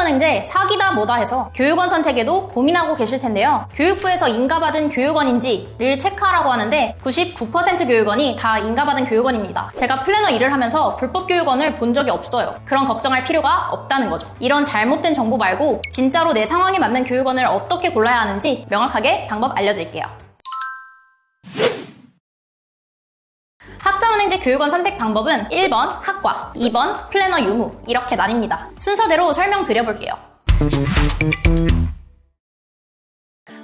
학점은행제 사기다 뭐다 해서 교육원 선택에도 고민하고 계실 텐데요. 교육부에서 인가받은 교육원인지를 체크하라고 하는데 99% 교육원이 다 인가받은 교육원입니다. 제가 플래너 일을 하면서 불법 교육원을 본 적이 없어요. 그런 걱정할 필요가 없다는 거죠. 이런 잘못된 정보 말고 진짜로 내 상황에 맞는 교육원을 어떻게 골라야 하는지 명확하게 방법 알려드릴게요. 학점은행제 교육원 선택 방법은 1번 학과, 2번 플래너 유무 이렇게 나뉩니다. 순서대로 설명드려볼게요.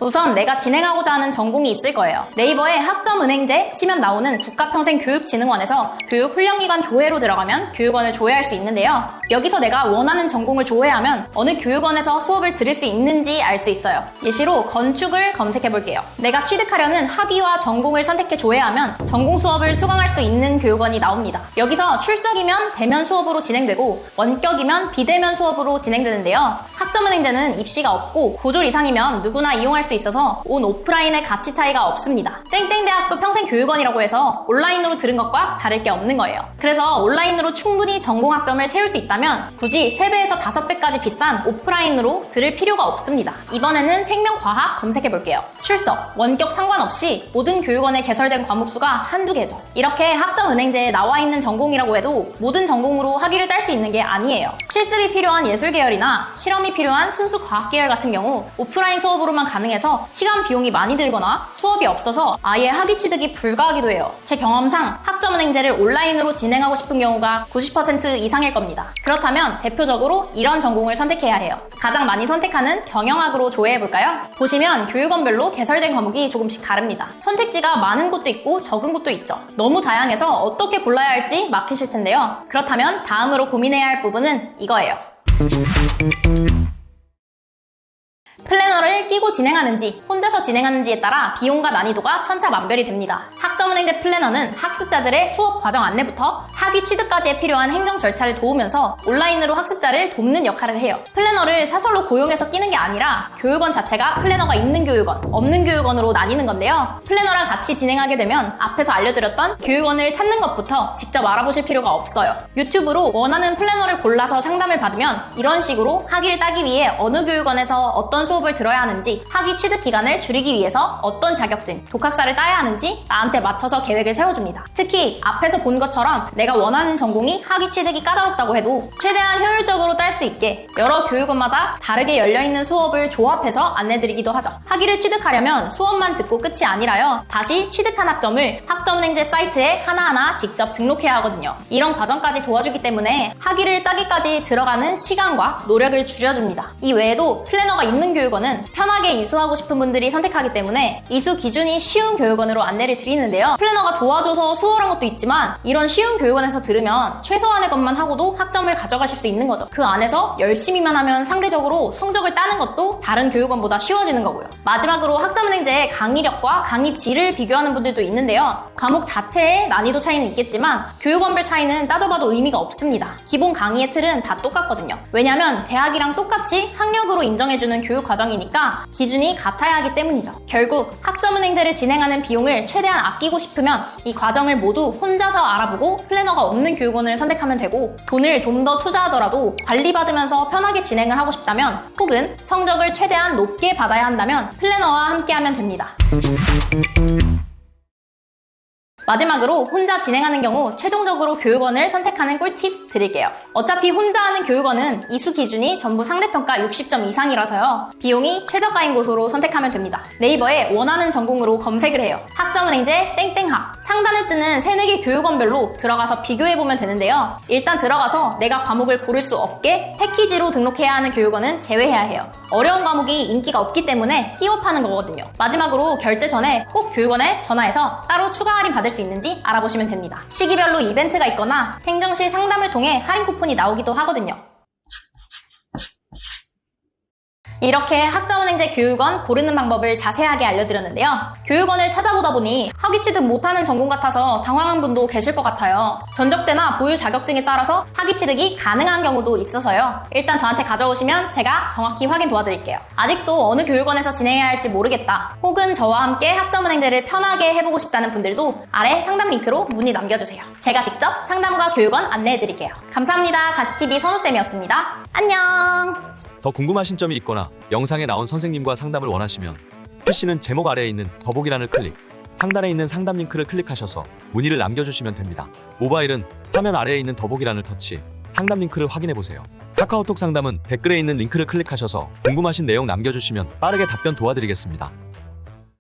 우선 내가 진행하고자 하는 전공이 있을 거예요. 네이버에 학점은행제 치면 나오는 국가평생교육진흥원에서 교육훈련기관 조회로 들어가면 교육원을 조회할 수 있는데요. 여기서 내가 원하는 전공을 조회하면 어느 교육원에서 수업을 들을 수 있는지 알 수 있어요. 예시로 건축을 검색해볼게요. 내가 취득하려는 학위와 전공을 선택해 조회하면 전공 수업을 수강할 수 있는 교육원이 나옵니다. 여기서 출석이면 대면 수업으로 진행되고 원격이면 비대면 수업으로 진행되는데요. 학점은행제는 입시가 없고 고졸 이상이면 누구나 이용할 수 있어서 온 오프라인의 가치 차이가 없습니다. 땡땡대학교 평생교육원이라고 해서 온라인으로 들은 것과 다를 게 없는 거예요. 그래서 온라인으로 충분히 전공학점을 채울 수 있다면 굳이 3배에서 5배까지 비싼 오프라인으로 들을 필요가 없습니다. 이번에는 생명과학 검색해볼게요. 출석, 원격 상관없이 모든 교육원에 개설된 과목 수가 한두 개죠. 이렇게 학점은행제에 나와 있는 전공이라고 해도 모든 전공으로 학위를 딸 수 있는 게 아니에요. 실습이 필요한 예술계열이나 실험이 필요한 순수 과학계열 같은 경우 오프라인 수업으로만 가능해서 시간 비용이 많이 들거나 수업이 없어서 아예 학위 취득이 불가하기도 해요. 제 경험상 학점은행제를 온라인으로 진행하고 싶은 경우가 90% 이상일 겁니다. 그렇다면 대표적으로 이런 전공을 선택해야 해요. 가장 많이 선택하는 경영학으로 조회해볼까요? 보시면 교육원별로 개설된 과목이 조금씩 다릅니다. 선택지가 많은 곳도 있고 적은 곳도 있죠. 너무 다양해서 어떻게 골라야 할지 막히실 텐데요. 그렇다면 다음으로 고민해야 할 부분은 이거예요. 플래너를 끼고 진행하는지 혼자서 진행하는지에 따라 비용과 난이도가 천차만별이 됩니다. 학점은행제 플래너는 학습자들의 수업 과정 안내부터 학위 취득까지에 필요한 행정 절차를 도우면서 온라인으로 학습자를 돕는 역할을 해요. 플래너를 사설로 고용해서 끼는 게 아니라 교육원 자체가 플래너가 있는 교육원, 없는 교육원으로 나뉘는 건데요. 플래너랑 같이 진행하게 되면 앞에서 알려드렸던 교육원을 찾는 것부터 직접 알아보실 필요가 없어요. 유튜브로 원하는 플래너를 골라서 상담을 받으면 이런 식으로 학위를 따기 위해 어느 교육원에서 어떤 수업을 들어야 하는지, 학위 취득 기간을 줄이기 위해서 어떤 자격증, 독학사를 따야 하는지 나한테 맞춰서 계획을 세워줍니다. 특히 앞에서 본 것처럼 내가 원하는 전공이 학위 취득이 까다롭다고 해도 최대한 효율적으로 딸 수 있게 여러 교육원마다 다르게 열려있는 수업을 조합해서 안내드리기도 하죠. 학위를 취득하려면 수업만 듣고 끝이 아니라요. 다시 취득한 학점을 학점은행제 사이트에 하나하나 직접 등록해야 하거든요. 이런 과정까지 도와주기 때문에 학위를 따기까지 들어가는 시간과 노력을 줄여줍니다. 이 외에도 플래너가 있는 교육원은 편하게 이수하고 싶은 분들이 선택하기 때문에 이수 기준이 쉬운 교육원으로 안내를 드리는데요. 플래너가 도와줘서 수월한 것도 있지만 이런 쉬운 교육원에서 들으면 최소한의 것만 하고도 학점을 가져가실 수 있는 거죠. 그 안에서 열심히만 하면 상대적으로 성적을 따는 것도 다른 교육원보다 쉬워지는 거고요. 마지막으로 학점은행제의 강의력과 강의 질을 비교하는 분들도 있는데요. 과목 자체의 난이도 차이는 있겠지만 교육원별 차이는 따져봐도 의미가 없습니다. 기본 강의의 틀은 다 똑같거든요. 왜냐면 대학이랑 똑같이 학력으로 인정해주는 교육 과정이니까 기준이 같아야 하기 때문이죠. 결국 학점은행제를 진행하는 비용을 최대한 아끼고 싶으면 이 과정을 모두 혼자서 알아보고 플래너가 없는 교육원을 선택하면 되고, 돈을 좀 더 투자하더라도 관리받으면서 편하게 진행을 하고 싶다면 혹은 성적을 최대한 높게 받아야 한다면 플래너와 함께하면 됩니다. 마지막으로 혼자 진행하는 경우 최종적으로 교육원을 선택하는 꿀팁 드릴게요. 어차피 혼자 하는 교육원은 이수 기준이 전부 상대평가 60점 이상이라서요. 비용이 최저가인 곳으로 선택하면 됩니다. 네이버에 원하는 전공으로 검색을 해요. 학점은행제 땡땡학, 상단에 뜨는 3-4개 교육원별로 들어가서 비교해보면 되는데요. 일단 들어가서 내가 과목을 고를 수 없게 패키지로 등록해야 하는 교육원은 제외해야 해요. 어려운 과목이 인기가 없기 때문에 끼워 파는 거거든요. 마지막으로 결제 전에 꼭 교육원에 전화해서 따로 추가 할인 받을 수 있는지 알아보시면 됩니다. 시기별로 이벤트가 있거나 행정실 상담을 통해 할인 쿠폰이 나오기도 하거든요. 이렇게 학점은행제 교육원 고르는 방법을 자세하게 알려드렸는데요. 교육원을 찾아보다 보니 학위 취득 못하는 전공 같아서 당황한 분도 계실 것 같아요. 전적대나 보유 자격증에 따라서 학위 취득이 가능한 경우도 있어서요. 일단 저한테 가져오시면 제가 정확히 확인 도와드릴게요. 아직도 어느 교육원에서 진행해야 할지 모르겠다, 혹은 저와 함께 학점은행제를 편하게 해보고 싶다는 분들도 아래 상담 링크로 문의 남겨주세요. 제가 직접 상담과 교육원 안내해드릴게요. 감사합니다. 가시TV 선우쌤이었습니다. 안녕! 더 궁금하신 점이 있거나 영상에 나온 선생님과 상담을 원하시면 PC는 제목 아래에 있는 더보기란을 클릭, 상단에 있는 상담 링크를 클릭하셔서 문의를 남겨주시면 됩니다. 모바일은 화면 아래에 있는 더보기란을 터치, 상담 링크를 확인해보세요. 카카오톡 상담은 댓글에 있는 링크를 클릭하셔서 궁금하신 내용 남겨주시면 빠르게 답변 도와드리겠습니다.